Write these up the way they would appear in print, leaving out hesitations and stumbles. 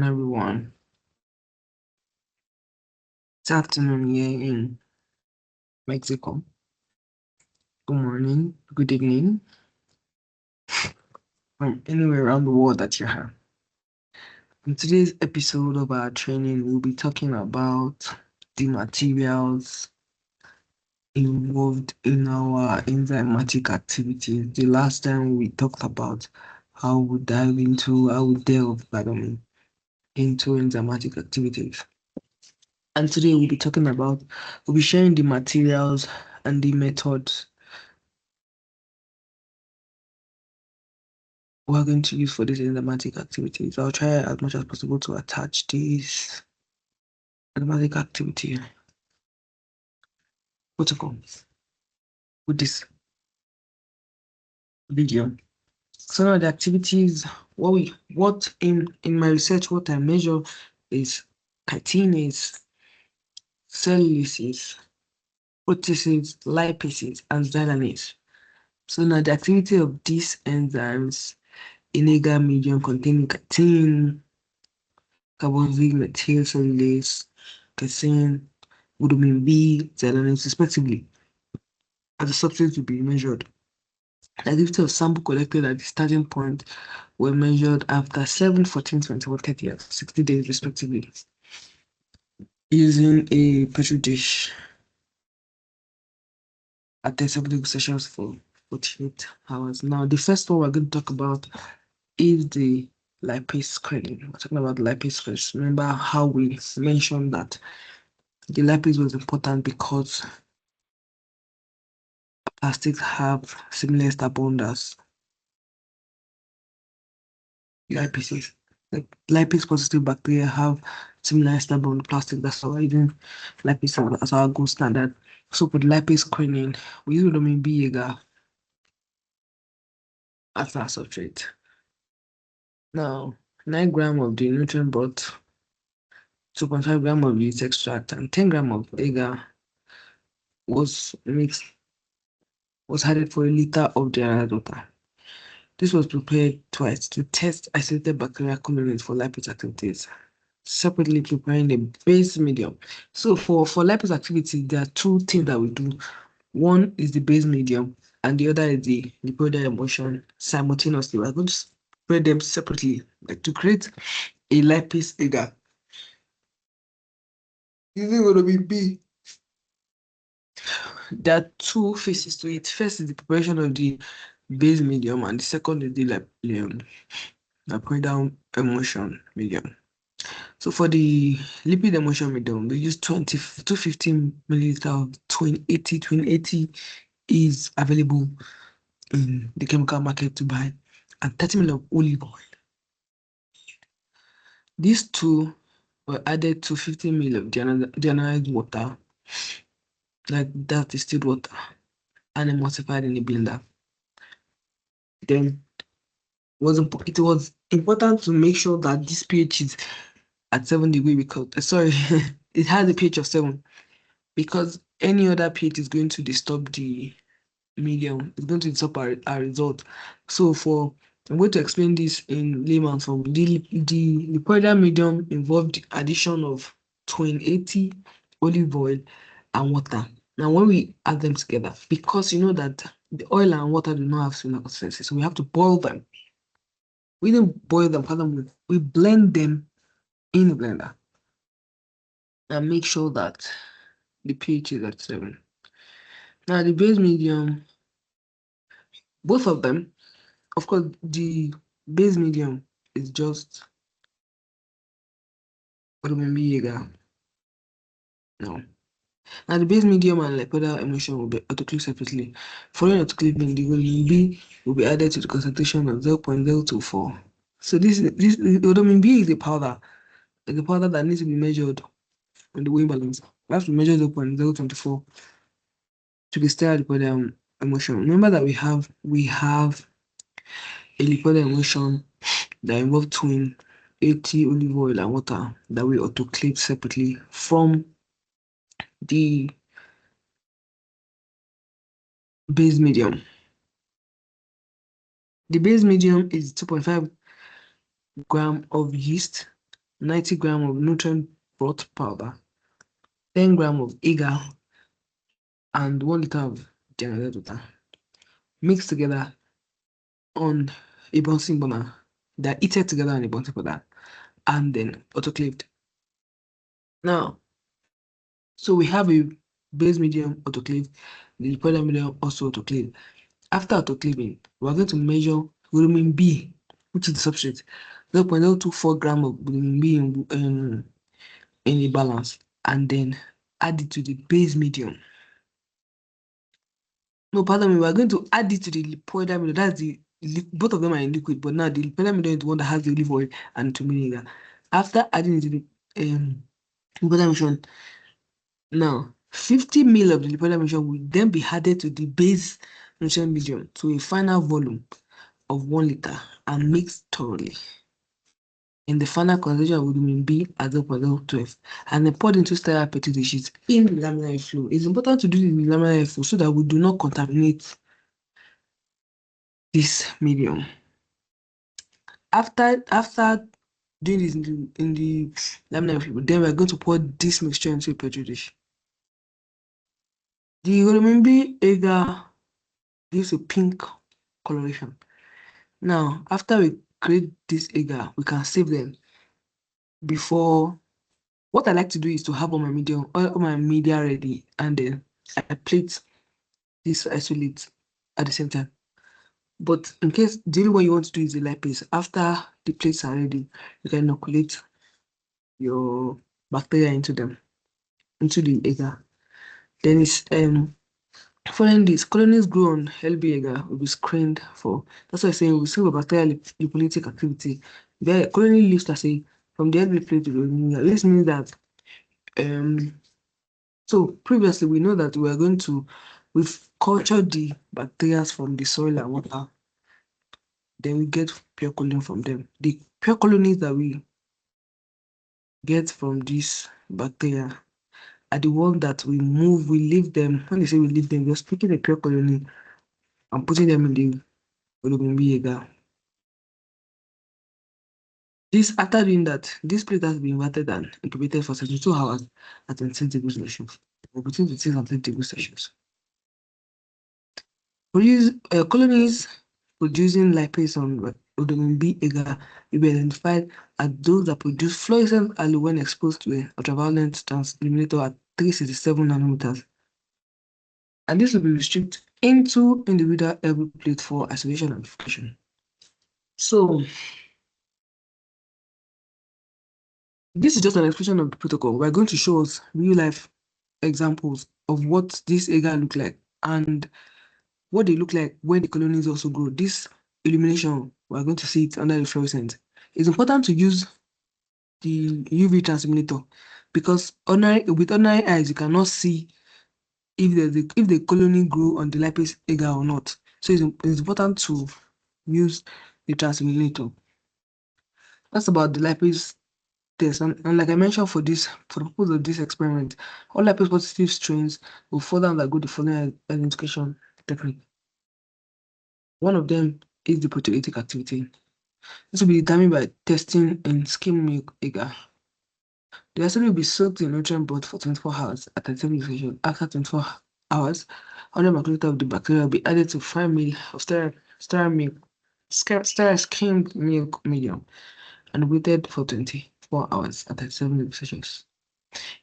Everyone. It's afternoon here in Mexico. Good morning, good evening, from anywhere around the world that you have. In today's episode of our training, we'll be talking about the materials involved in our enzymatic activities. The last time we talked about how we delve into into enzymatic activities. And today we'll be sharing the materials and the methods we're going to use for this enzymatic activities. I'll try as much as possible to attach this enzymatic activity protocol with this video. So now the activities, what in my research, what I measure is chitinase, cellulase, proteases, lipases, and xylanase. So now the activity of these enzymes in agar medium containing chitin, carboxymethyl cellulase, casein, Rhodomine B, xylanase, respectively, as the substrates to be measured. The activity of sample collected at the starting point were measured after 7, 14, 21, 30, 60 days, respectively, using a petri dish at 37 sessions for 48 hours. Now, the first one we're going to talk about is the lipase screening. We're talking about lipase screening. Remember how we mentioned that the lipase was important because plastics have similar abundance. Lipases. Like lipase positive bacteria have similar stable plastic. That's why even lipase as our gold standard. So for the lipase screening, we use Rhodomine B agar as our substrate. Now, 9 grams of the nutrient broth, 2.5 grams of yeast extract, and 10 grams of agar was added for a liter of deionized water. This was prepared twice to test isolated bacterial colonies for lipase activities, separately preparing the base medium. So for lipase activity, there are two things that we do. One is the base medium, and the other is the lipoidal emulsion simultaneously. We're going to prepare them separately, like to create a lipase agar. Using Rhodomine B, there are two phases to it. First is the preparation of the base medium, and the second is the lipoidal emulsion medium. So for the lipid emulsion medium, we use 250 milliliter of 2080 is available in the chemical market to buy, and 30 ml of olive oil. These two were added to 50 ml of deionized water, like that distilled water, and emulsified in a blender. Then it was important to make sure that this pH is at 7 degrees because it has a pH of 7, because any other pH is going to disturb the medium. It's going to disturb our result. So I'm going to explain this in layman's form. The lipoidal medium involved the addition of 2080 olive oil and water. Now, when we add them together, because you know that the oil and water do not have similar consistency, so we have to boil them. We didn't boil them, we blend them in the blender and make sure that the pH is at 7. Now, the base medium, both of them, of course, the base medium is just Rhodomine B agar. No. Now, the base medium and lipoidal emulsion will be autoclaved separately. Following autoclaving, the Rhodomine B will be added to the concentration of 0.024. So this Rhodomine B is a powder. It's a powder that needs to be measured on the weight balance. We have to measure 0.024 to the sterile lipoidal emulsion. Remember that we have a lipoidal emulsion that involves 80 olive oil and water that we autoclave separately from the base medium. The base medium is 2.5 grams of yeast 90 grams of nutrient broth powder, 10 grams of agar, and 1 liter of deionized water. Mixed together on a bouncing burner. They're heated together on a bouncing burner and then autoclaved. Now, so we have a base medium autoclave, the lipoidal medium also autoclave. After autoclaving, we're going to measure Rhodomine B, which is the substrate, 0.024 grams of Rhodomine B in a balance, and then add it to the base medium. No, pardon me, we're going to add it to the lipoidal medium. That's both of them are in liquid, but now the lipoidal medium is the one that has the olive oil and vinegar. After adding it to the lipoidal medium, now 50 ml of the lipoidal medium will then be added to the base nutrient medium to a final volume of 1 liter and mixed thoroughly. In the final concentration of Rhodomine B at 0.012 and then poured into sterile petri dishes in the laminar flow. It's important to do it in the laminar flow so that we do not contaminate this medium. After doing this in the laminar flow, then we're going to pour this mixture into a petri dish. The Rhodomine B agar gives a pink coloration. Now, after we create this agar, we can save them before. What I like to do is to have all my media ready, and then I plate this isolate at the same time. But in case the only one you want to do is the lipase, after the plates are ready, you can inoculate your bacteria into them, into the agar. Then it's following this, colonies grow on LB agar will be screened for. That's why I'm saying we see the bacterial lipolytic activity. The colony leaves from the LB plate to the agar. This means that so previously we know that we've cultured the bacteria from the soil and water. Then we get pure colony from them. The pure colonies that we get from this bacteria are the ones that we leave them. When they say we leave them, we're picking the pure colony and putting them in the Rhodomine B agar. After doing that, this plate has been inverted and incubated for 72 hours at 26 degrees Celsius, or between 26 and 30 degrees Celsius. Colonies producing lipase on Rhodomine B agar will be identified as those that produce fluorescent halo when exposed to an ultraviolet transilluminator at 367 nanometers. And this will be restricted into individual LB plate for isolation and purification. So this is just an expression of the protocol. We're going to show us real-life examples of what this agar look like and what they look like when the colonies also grow. This illumination, we're going to see it under the fluorescent. It's important to use the UV transilluminator because with ordinary eyes, you cannot see if the colony grew on the lipase agar or not. So it's important to use the transilluminator. That's about the lipase test. And like I mentioned, for the purpose of this experiment, all lipase positive strains will further undergo the following identification technique. One of them is the proteolytic activity. This will be determined by testing in skim milk agar. The acid will be soaked in nutrient broth for 24 hours at 37 degrees Celsius. After 24 hours, 100 microliter of the bacteria will be added to 5 ml of sterile skimmed milk medium and waited for 24 hours at 37 degrees Celsius.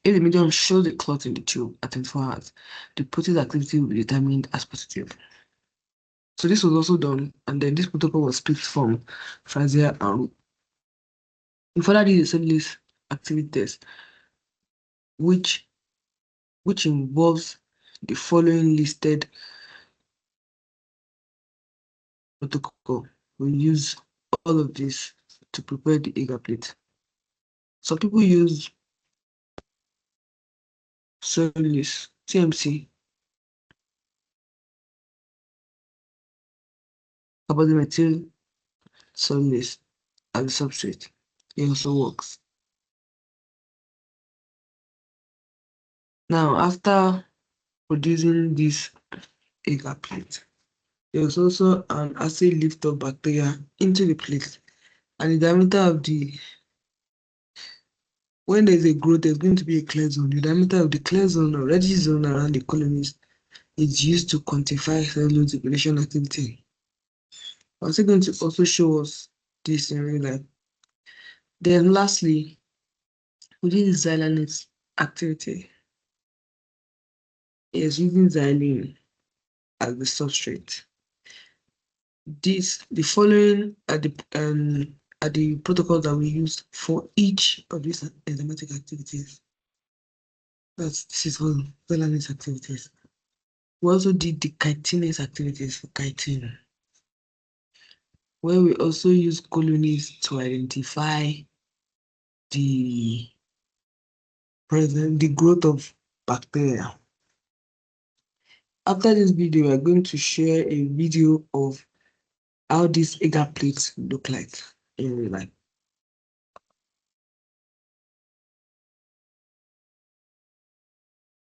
If the medium shows a clot in the tube at 24 hours, the protease activity will be determined as positive. So this was also done, and then this protocol was picked from Frazier and we further did the cellulase activity test, which involves the following listed protocol. We use all of this to prepare the agar plate. Some people use cellulase, CMC, carboxymethyl cellulase as a substrate. It also works. Now, after producing this agar plate, there is also an acid lift of bacteria into the plate, and the diameter of the When there's a growth, there's going to be a clear zone. The diameter of the clear zone or reddish zone around the colonies is used to quantify cellulose degradation activity. I'm also going to also show us this in real life. Then lastly, we did the xylanase activity. Is using xylene as the substrate. The following are the protocols that we use for each of these enzymatic activities. This is for xylanase activities. We also did the chitinase activities for chitin, where we also use colonies to identify the growth of bacteria. After this video, we are going to share a video of how these agar plates look like in real life.